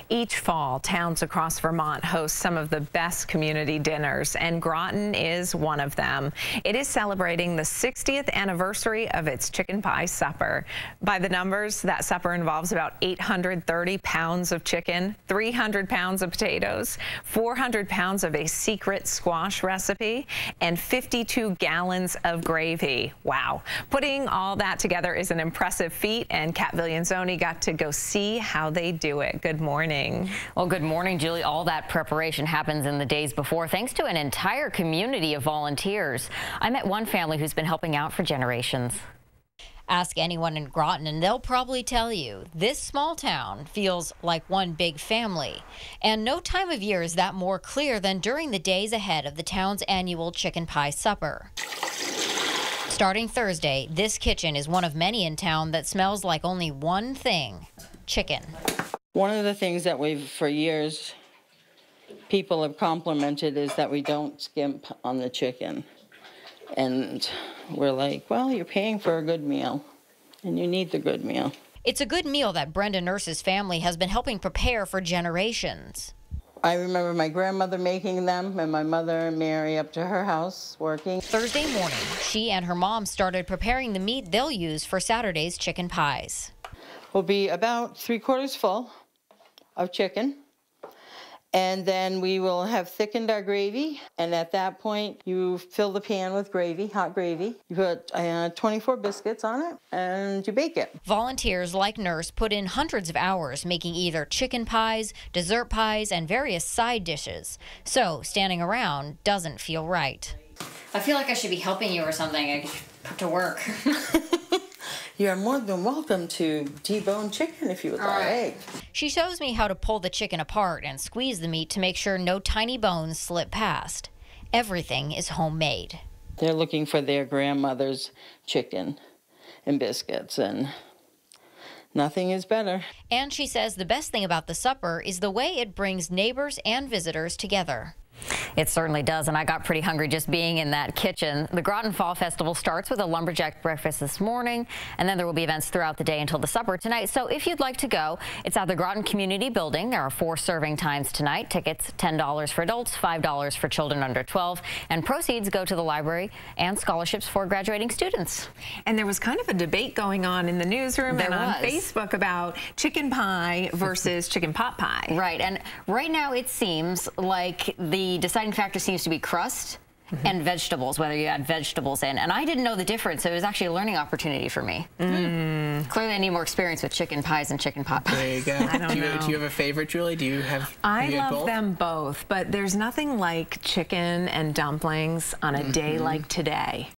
Each fall, towns across Vermont host some of the best community dinners, and Groton is one of them. It is celebrating the 60th anniversary of its chicken pie supper. By the numbers, that supper involves about 830 pounds of chicken, 300 pounds of potatoes, 400 pounds of a secret squash recipe, and 52 gallons of gravy. Wow. Putting all that together is an impressive feat, and Kat Villanzoni got to go see how they do it. Good morning. Well, good morning, Julie. All that preparation happens in the days before, thanks to an entire community of volunteers. I met one family who's been helping out for generations. Ask anyone in Groton and they'll probably tell you this small town feels like one big family. And no time of year is that more clear than during the days ahead of the town's annual chicken pie supper. Starting Thursday, this kitchen is one of many in town that smells like only one thing: chicken. One of the things that for years, people have complimented is that we don't skimp on the chicken. And we're like, well, you're paying for a good meal, and you need the good meal. It's a good meal that Brenda Nurse's family has been helping prepare for generations. I remember my grandmother making them, and my mother, Mary, up to her house working. Thursday morning, she and her mom started preparing the meat they'll use for Saturday's chicken pies. Will be about 3/4 full of chicken, and then we will have thickened our gravy, and at that point you fill the pan with gravy, hot gravy. You put 24 biscuits on it and you bake it. Volunteers like Nurse put in hundreds of hours making either chicken pies, dessert pies, and various side dishes. So standing around doesn't feel right. I feel like I should be helping you or something. I put to work. You're more than welcome to debone chicken if you would like. She shows me how to pull the chicken apart and squeeze the meat to make sure no tiny bones slip past. Everything is homemade. They're looking for their grandmother's chicken and biscuits, and nothing is better. And she says the best thing about the supper is the way it brings neighbors and visitors together. It certainly does, and I got pretty hungry just being in that kitchen. The Groton Fall Festival starts with a lumberjack breakfast this morning, and then there will be events throughout the day until the supper tonight. So if you'd like to go, it's at the Groton Community Building. There are 4 serving times tonight. Tickets $10 for adults, $5 for children under 12, and proceeds go to the library and scholarships for graduating students. And there was kind of a debate going on in the newsroom and on Facebook about chicken pie versus chicken pot pie. Right, and right now it seems like the deciding factor seems to be crust and vegetables, whether you add vegetables in. And I didn't know the difference, so it was actually a learning opportunity for me. Clearly I need more experience with chicken pies and chicken pot pies. There you go. I don't know. Do you have a favorite, Julie? Do you have I love both? them both, but there's nothing like chicken and dumplings on a day like today.